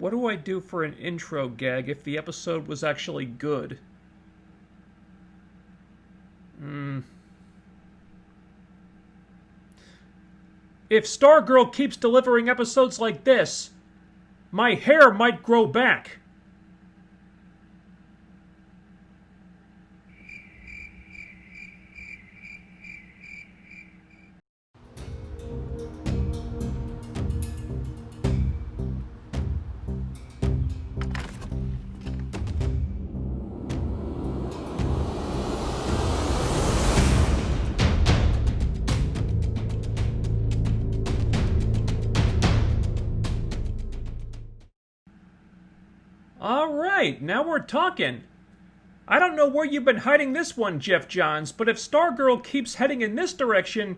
What do I do for an intro gag if the episode was actually good? If Stargirl keeps delivering episodes like this, my hair might grow back. Alright, now we're talking. I don't know where you've been hiding this one, Jeff Johns, but if Stargirl keeps heading in this direction,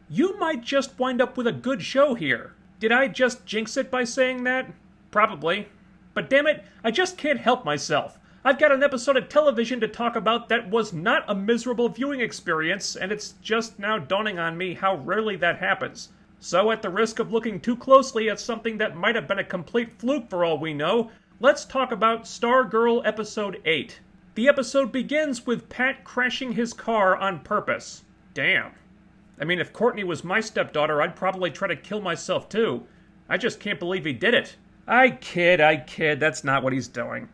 you might just wind up with a good show here. Did I just jinx it by saying that? Probably. But damn it, I just can't help myself. I've got an episode of television to talk about that was not a miserable viewing experience, and it's just now dawning on me how rarely that happens. So at the risk of looking too closely at something that might have been a complete fluke for all we know, let's talk about Stargirl Episode 8. The episode begins with Pat crashing his car on purpose. Damn. I mean, if Courtney was my stepdaughter, I'd probably try to kill myself too. I just can't believe he did it. I kid, that's not what he's doing.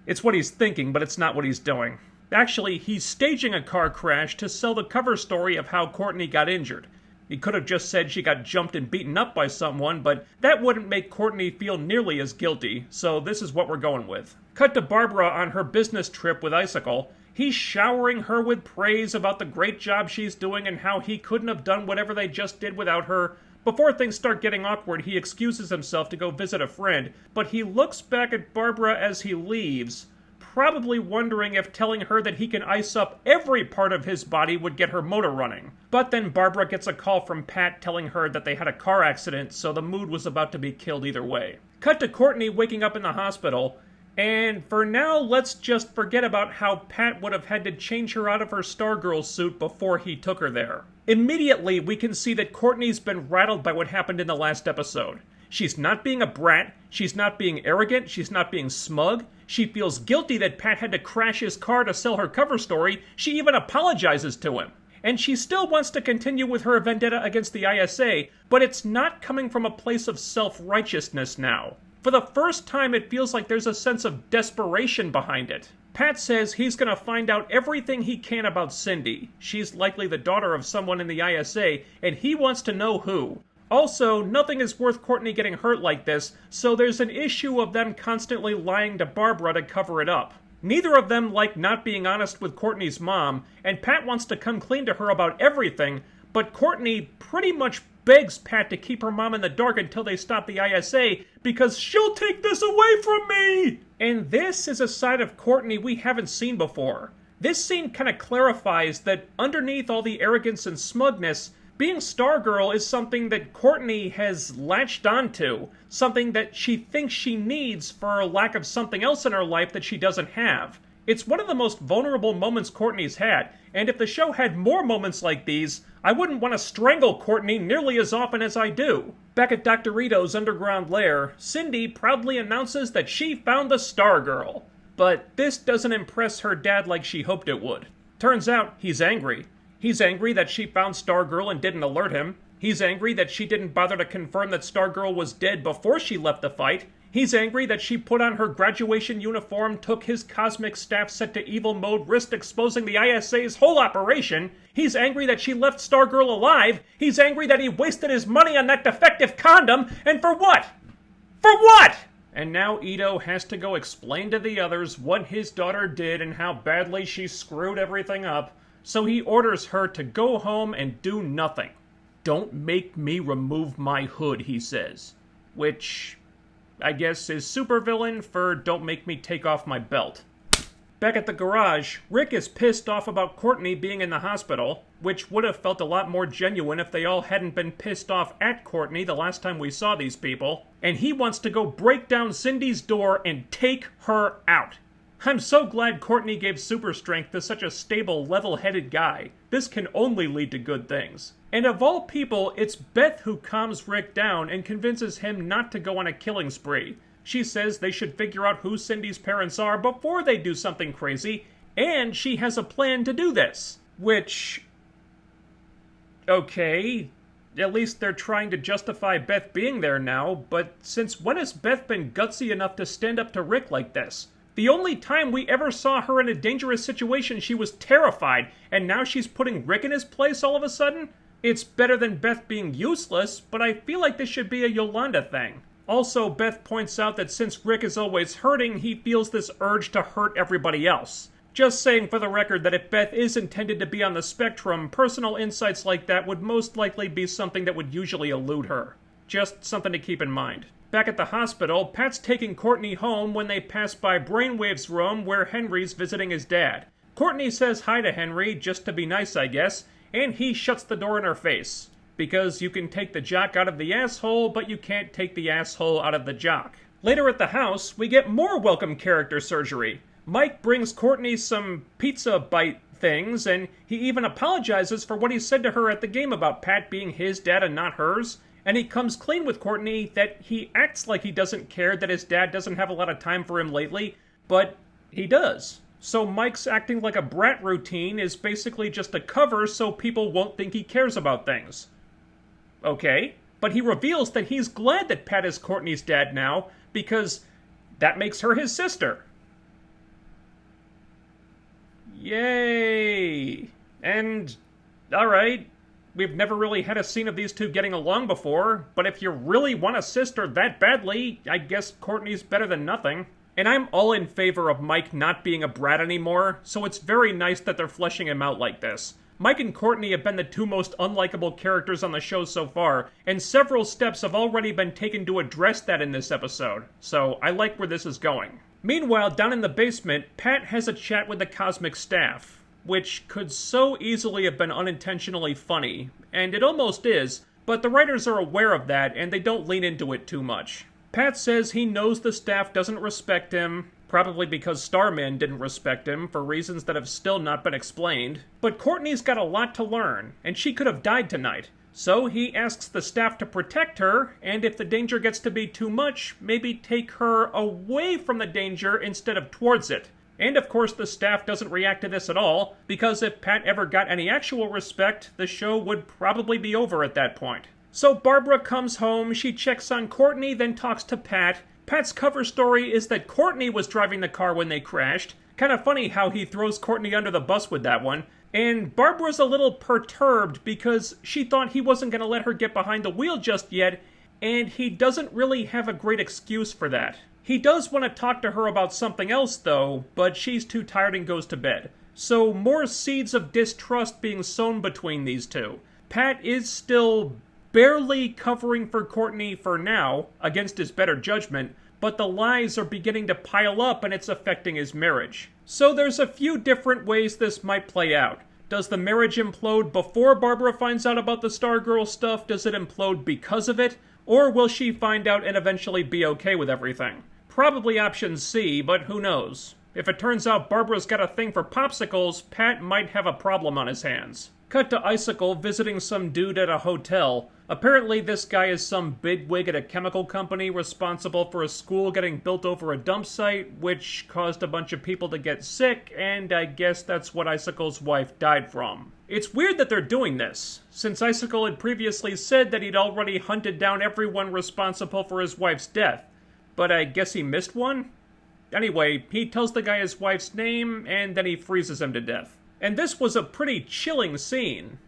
It's what he's thinking, but it's not what he's doing. Actually, he's staging a car crash to sell the cover story of how Courtney got injured. He could have just said she got jumped and beaten up by someone, but that wouldn't make Courtney feel nearly as guilty, so this is what we're going with. Cut to Barbara on her business trip with Icicle. He's showering her with praise about the great job she's doing and how he couldn't have done whatever they just did without her. Before things start getting awkward, he excuses himself to go visit a friend, but he looks back at Barbara as he leaves, probably wondering if telling her that he can ice up every part of his body would get her motor running. But then Barbara gets a call from Pat telling her that they had a car accident, so the mood was about to be killed either way. Cut to Courtney waking up in the hospital, and for now, let's just forget about how Pat would have had to change her out of her Stargirl suit before he took her there. Immediately, we can see that Courtney's been rattled by what happened in the last episode. She's not being a brat, she's not being arrogant, she's not being smug, she feels guilty that Pat had to crash his car to sell her cover story, she even apologizes to him. And she still wants to continue with her vendetta against the ISA, but it's not coming from a place of self-righteousness now. For the first time, it feels like there's a sense of desperation behind it. Pat says he's gonna find out everything he can about Cindy. She's likely the daughter of someone in the ISA, and he wants to know who. Also, nothing is worth Courtney getting hurt like this, so there's an issue of them constantly lying to Barbara to cover it up. Neither of them like not being honest with Courtney's mom, and Pat wants to come clean to her about everything, but Courtney pretty much begs Pat to keep her mom in the dark until they stop the ISA, because she'll take this away from me! And this is a side of Courtney we haven't seen before. This scene kind of clarifies that underneath all the arrogance and smugness, being Stargirl is something that Courtney has latched onto, something that she thinks she needs for lack of something else in her life that she doesn't have. It's one of the most vulnerable moments Courtney's had, and if the show had more moments like these, I wouldn't want to strangle Courtney nearly as often as I do. Back at Dr. Ito's underground lair, Cindy proudly announces that she found the Stargirl. But this doesn't impress her dad like she hoped it would. Turns out, he's angry. He's angry that she found Stargirl and didn't alert him. He's angry that she didn't bother to confirm that Stargirl was dead before she left the fight. He's angry that she put on her graduation uniform, took his cosmic staff set to evil mode, risked exposing the ISA's whole operation. He's angry that she left Stargirl alive. He's angry that he wasted his money on that defective condom. And for what? For what? And now Ito has to go explain to the others what his daughter did and how badly she screwed everything up. So he orders her to go home and do nothing. Don't make me remove my hood, he says. Which, I guess, is supervillain for don't make me take off my belt. Back at the garage, Rick is pissed off about Courtney being in the hospital, which would have felt a lot more genuine if they all hadn't been pissed off at Courtney the last time we saw these people. And he wants to go break down Cindy's door and take her out. I'm so glad Courtney gave super strength to such a stable, level-headed guy. This can only lead to good things. And of all people, it's Beth who calms Rick down and convinces him not to go on a killing spree. She says they should figure out who Cindy's parents are before they do something crazy, and she has a plan to do this. Which... okay, at least they're trying to justify Beth being there now, but since when has Beth been gutsy enough to stand up to Rick like this? The only time we ever saw her in a dangerous situation, she was terrified, and now she's putting Rick in his place all of a sudden? It's better than Beth being useless, but I feel like this should be a Yolanda thing. Also, Beth points out that since Rick is always hurting, he feels this urge to hurt everybody else. Just saying for the record that if Beth is intended to be on the spectrum, personal insights like that would most likely be something that would usually elude her. Just something to keep in mind. Back at the hospital, Pat's taking Courtney home when they pass by Brainwave's room where Henry's visiting his dad. Courtney says hi to Henry, just to be nice I guess, and he shuts the door in her face. Because you can take the jock out of the asshole, but you can't take the asshole out of the jock. Later at the house, we get more welcome character surgery. Mike brings Courtney some pizza bite things, and he even apologizes for what he said to her at the game about Pat being his dad and not hers. And he comes clean with Courtney that he acts like he doesn't care that his dad doesn't have a lot of time for him lately, but he does. So Mike's acting like a brat routine is basically just a cover so people won't think he cares about things. Okay, but he reveals that he's glad that Pat is Courtney's dad now, because that makes her his sister. Yay! And, alright, we've never really had a scene of these two getting along before, but if you really want a sister that badly, I guess Courtney's better than nothing. And I'm all in favor of Mike not being a brat anymore, so it's very nice that they're fleshing him out like this. Mike and Courtney have been the two most unlikable characters on the show so far, and several steps have already been taken to address that in this episode, so I like where this is going. Meanwhile, down in the basement, Pat has a chat with the Cosmic Staff, which could so easily have been unintentionally funny, and it almost is, but the writers are aware of that and they don't lean into it too much. Pat says he knows the staff doesn't respect him, probably because Starman didn't respect him for reasons that have still not been explained, but Courtney's got a lot to learn, and she could have died tonight. So he asks the staff to protect her, and if the danger gets to be too much, maybe take her away from the danger instead of towards it. And of course the staff doesn't react to this at all, because if Pat ever got any actual respect, the show would probably be over at that point. So Barbara comes home, she checks on Courtney, then talks to Pat. Pat's cover story is that Courtney was driving the car when they crashed. Kinda funny how he throws Courtney under the bus with that one. And Barbara's a little perturbed because she thought he wasn't gonna let her get behind the wheel just yet, and he doesn't really have a great excuse for that. He does want to talk to her about something else though, but she's too tired and goes to bed. So more seeds of distrust being sown between these two. Pat is still barely covering for Courtney for now, against his better judgment, but the lies are beginning to pile up and it's affecting his marriage. So there's a few different ways this might play out. Does the marriage implode before Barbara finds out about the Stargirl stuff? Does it implode because of it? Or will she find out and eventually be okay with everything? Probably option C, but who knows? If it turns out Barbara's got a thing for popsicles, Pat might have a problem on his hands. Cut to Icicle visiting some dude at a hotel. Apparently this guy is some bigwig at a chemical company responsible for a school getting built over a dump site, which caused a bunch of people to get sick, and I guess that's what Icicle's wife died from. It's weird that they're doing this, since Icicle had previously said that he'd already hunted down everyone responsible for his wife's death. But I guess he missed one? Anyway, he tells the guy his wife's name, and then he freezes him to death. And this was a pretty chilling scene.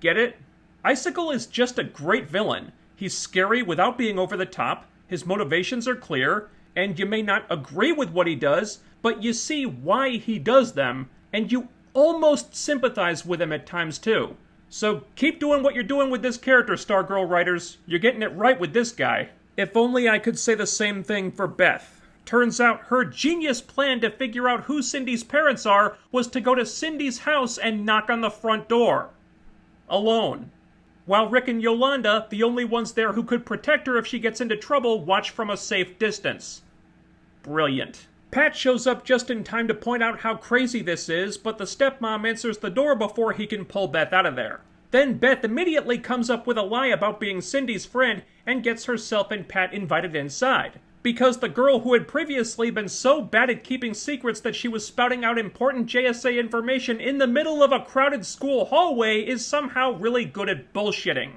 Get it? Icicle is just a great villain. He's scary without being over the top, his motivations are clear, and you may not agree with what he does, but you see why he does them, and you almost sympathize with him at times too. So keep doing what you're doing with this character, Stargirl writers. You're getting it right with this guy. If only I could say the same thing for Beth. Turns out her genius plan to figure out who Cindy's parents are was to go to Cindy's house and knock on the front door. Alone. While Rick and Yolanda, the only ones there who could protect her if she gets into trouble, watch from a safe distance. Brilliant. Pat shows up just in time to point out how crazy this is, but the stepmom answers the door before he can pull Beth out of there. Then Beth immediately comes up with a lie about being Cindy's friend and gets herself and Pat invited inside. Because the girl who had previously been so bad at keeping secrets that she was spouting out important JSA information in the middle of a crowded school hallway is somehow really good at bullshitting.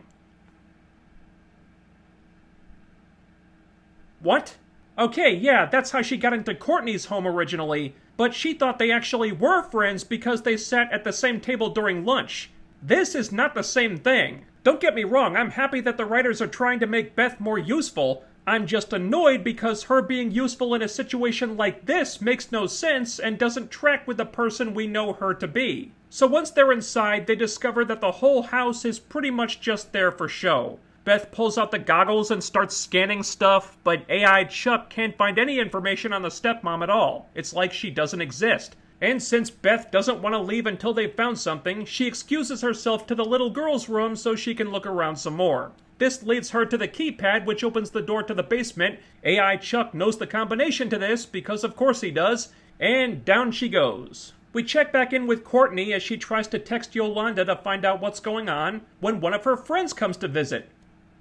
What? Okay, yeah, that's how she got into Courtney's home originally, but she thought they actually were friends because they sat at the same table during lunch. This is not the same thing. Don't get me wrong, I'm happy that the writers are trying to make Beth more useful. I'm just annoyed because her being useful in a situation like this makes no sense and doesn't track with the person we know her to be. So once they're inside, they discover that the whole house is pretty much just there for show. Beth pulls out the goggles and starts scanning stuff, but AI Chuck can't find any information on the stepmom at all. It's like she doesn't exist. And since Beth doesn't want to leave until they've found something, she excuses herself to the little girl's room so she can look around some more. This leads her to the keypad, which opens the door to the basement. AI Chuck knows the combination to this, because of course he does, and down she goes. We check back in with Courtney as she tries to text Yolanda to find out what's going on, when one of her friends comes to visit.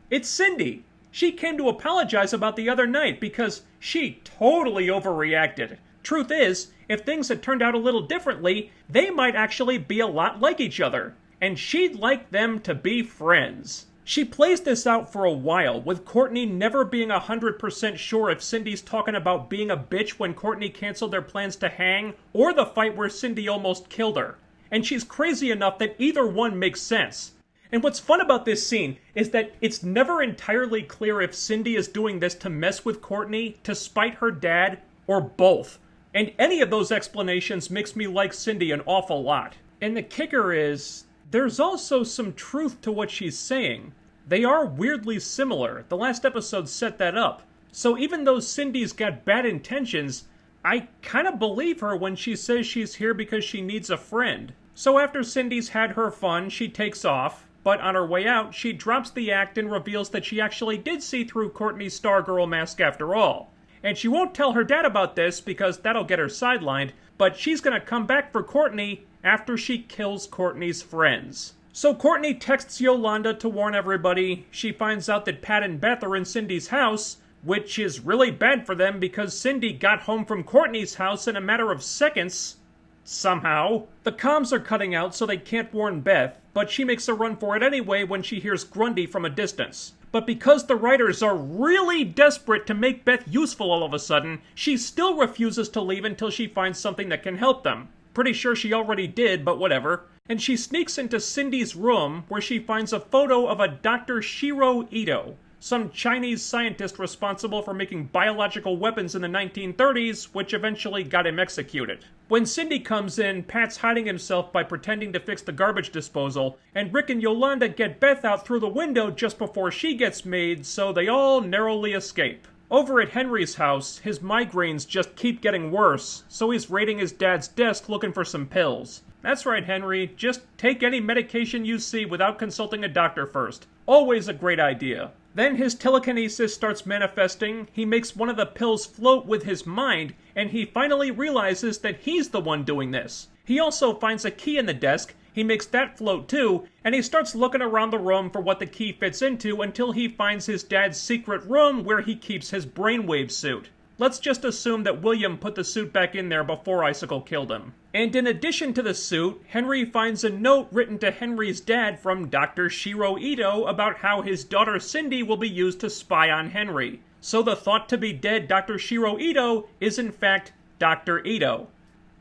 It's Cindy! She came to apologize about the other night because she totally overreacted. Truth is, if things had turned out a little differently, they might actually be a lot like each other, and she'd like them to be friends. She plays this out for a while, with Courtney never being 100% sure if Cindy's talking about being a bitch when Courtney canceled their plans to hang, or the fight where Cindy almost killed her. And she's crazy enough that either one makes sense. And what's fun about this scene is that it's never entirely clear if Cindy is doing this to mess with Courtney, to spite her dad, or both. And any of those explanations makes me like Cindy an awful lot. And the kicker is, there's also some truth to what she's saying. They are weirdly similar. The last episode set that up. So even though Cindy's got bad intentions, I kind of believe her when she says she's here because she needs a friend. So after Cindy's had her fun, she takes off. But on her way out, she drops the act and reveals that she actually did see through Courtney's Stargirl mask after all. And she won't tell her dad about this because that'll get her sidelined, but she's gonna come back for Courtney after she kills Courtney's friends. So Courtney texts Yolanda to warn everybody. She finds out that Pat and Beth are in Cindy's house, which is really bad for them because Cindy got home from Courtney's house in a matter of seconds. Somehow. The comms are cutting out so they can't warn Beth, but she makes a run for it anyway when she hears Grundy from a distance. But because the writers are really desperate to make Beth useful all of a sudden, she still refuses to leave until she finds something that can help them. Pretty sure she already did, but whatever. And she sneaks into Cindy's room, where she finds a photo of a Dr. Shiro Ito, some Chinese scientist responsible for making biological weapons in the 1930s, which eventually got him executed. When Cindy comes in, Pat's hiding himself by pretending to fix the garbage disposal, and Rick and Yolanda get Beth out through the window just before she gets made, so they all narrowly escape. Over at Henry's house, his migraines just keep getting worse, so he's raiding his dad's desk looking for some pills. That's right, Henry, just take any medication you see without consulting a doctor first. Always a great idea. Then his telekinesis starts manifesting, he makes one of the pills float with his mind, and he finally realizes that he's the one doing this. He also finds a key in the desk, he makes that float too, and he starts looking around the room for what the key fits into until he finds his dad's secret room where he keeps his brainwave suit. Let's just assume that William put the suit back in there before Icicle killed him. And in addition to the suit, Henry finds a note written to Henry's dad from Dr. Shiro Ito about how his daughter Cindy will be used to spy on Henry. So the thought-to-be-dead Dr. Shiro Ito is in fact Dr. Ito.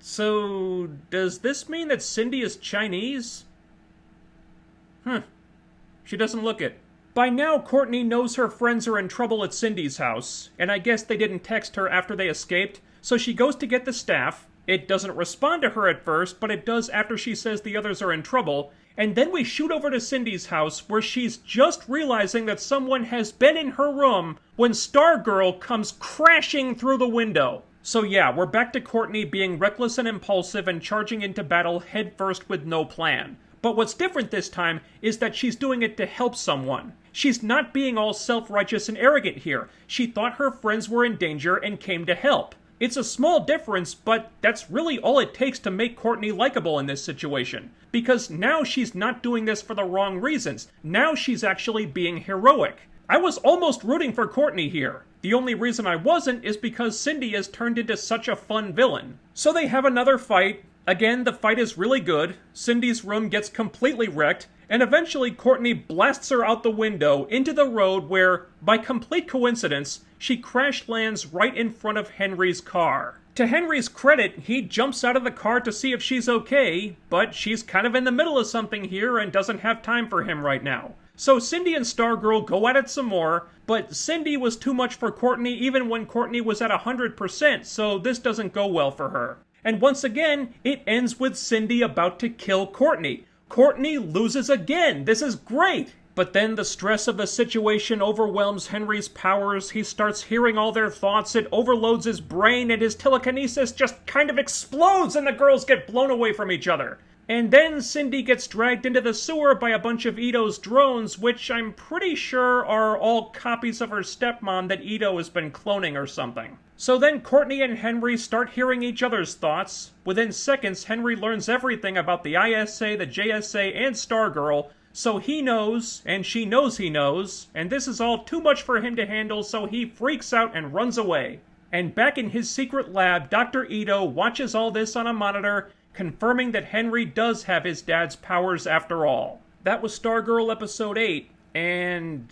So, does this mean that Cindy is Chinese? She doesn't look it. By now, Courtney knows her friends are in trouble at Cindy's house, and I guess they didn't text her after they escaped, so she goes to get the staff. It doesn't respond to her at first, but it does after she says the others are in trouble, and then we shoot over to Cindy's house, where she's just realizing that someone has been in her room when Stargirl comes crashing through the window. So yeah, we're back to Courtney being reckless and impulsive and charging into battle headfirst with no plan. But what's different this time is that she's doing it to help someone. She's not being all self-righteous and arrogant here. She thought her friends were in danger and came to help. It's a small difference, but that's really all it takes to make Courtney likable in this situation. Because now she's not doing this for the wrong reasons. Now she's actually being heroic. I was almost rooting for Courtney here. The only reason I wasn't is because Cindy has turned into such a fun villain. So they have another fight. Again, the fight is really good. Cindy's room gets completely wrecked, and eventually Courtney blasts her out the window into the road where, by complete coincidence, she crash lands right in front of Henry's car. To Henry's credit, he jumps out of the car to see if she's okay, but she's kind of in the middle of something here and doesn't have time for him right now. So Cindy and Stargirl go at it some more, but Cindy was too much for Courtney even when Courtney was at 100%, so this doesn't go well for her. And once again, it ends with Cindy about to kill Courtney. Courtney loses again! This is great! But then the stress of the situation overwhelms Henry's powers, he starts hearing all their thoughts, it overloads his brain, and his telekinesis just kind of explodes and the girls get blown away from each other. And then Cindy gets dragged into the sewer by a bunch of Ito's drones, which I'm pretty sure are all copies of her stepmom that Ito has been cloning or something. So then Courtney and Henry start hearing each other's thoughts. Within seconds, Henry learns everything about the ISA, the JSA, and Stargirl, so he knows, and she knows he knows, and this is all too much for him to handle, so he freaks out and runs away. And back in his secret lab, Dr. Ito watches all this on a monitor, confirming that Henry does have his dad's powers after all. That was Stargirl episode 8, and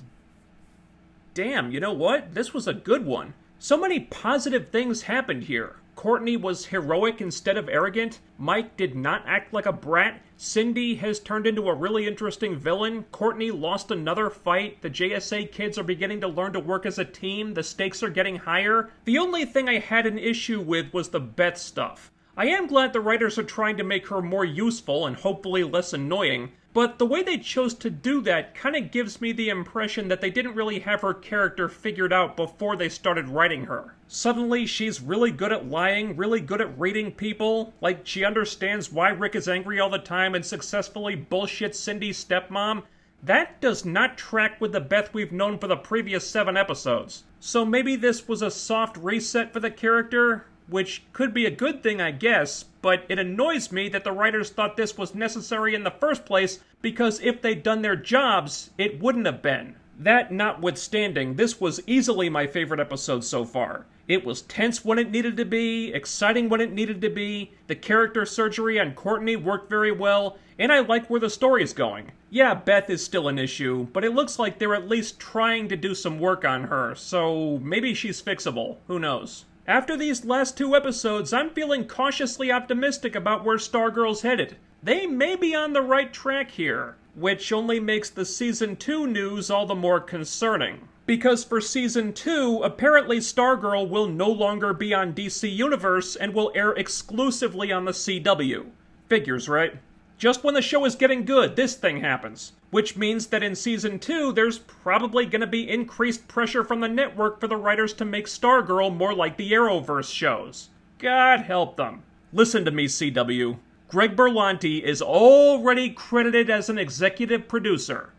damn, you know what? This was a good one. So many positive things happened here. Courtney was heroic instead of arrogant. Mike did not act like a brat. Cindy has turned into a really interesting villain. Courtney lost another fight. The JSA kids are beginning to learn to work as a team. The stakes are getting higher. The only thing I had an issue with was the Beth stuff. I am glad the writers are trying to make her more useful and hopefully less annoying, but the way they chose to do that kind of gives me the impression that they didn't really have her character figured out before they started writing her. Suddenly, she's really good at lying, really good at reading people, like she understands why Rick is angry all the time and successfully bullshits Cindy's stepmom. That does not track with the Beth we've known for the previous 7 episodes. So maybe this was a soft reset for the character, which could be a good thing, I guess, but it annoys me that the writers thought this was necessary in the first place, because if they'd done their jobs, it wouldn't have been. That notwithstanding, this was easily my favorite episode so far. It was tense when it needed to be, exciting when it needed to be, the character surgery on Courtney worked very well, and I like where the story's going. Yeah, Beth is still an issue, but it looks like they're at least trying to do some work on her, so maybe she's fixable, who knows. After these last 2 episodes, I'm feeling cautiously optimistic about where Stargirl's headed. They may be on the right track here, which only makes the Season 2 news all the more concerning. Because for Season 2, apparently Stargirl will no longer be on DC Universe and will air exclusively on the CW. Figures, right? Just when the show is getting good, this thing happens. Which means that in Season 2, there's probably going to be increased pressure from the network for the writers to make Stargirl more like the Arrowverse shows. God help them. Listen to me, CW. Greg Berlanti is already credited as an executive producer.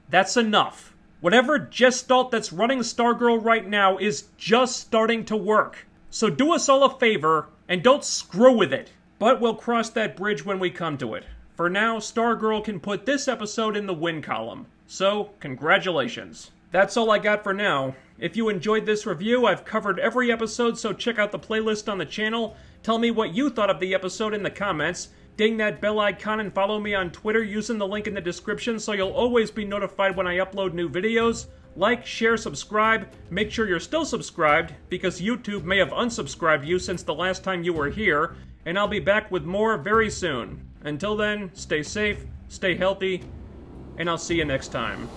That's enough. Whatever gestalt that's running Stargirl right now is just starting to work. So do us all a favor, and don't screw with it. But we'll cross that bridge when we come to it. For now, Stargirl can put this episode in the win column. So, congratulations. That's all I got for now. If you enjoyed this review, I've covered every episode, so check out the playlist on the channel. Tell me what you thought of the episode in the comments. Ding that bell icon and follow me on Twitter using the link in the description so you'll always be notified when I upload new videos. Like, share, subscribe. Make sure you're still subscribed, because YouTube may have unsubscribed you since the last time you were here, and I'll be back with more very soon. Until then, stay safe, stay healthy, and I'll see you next time.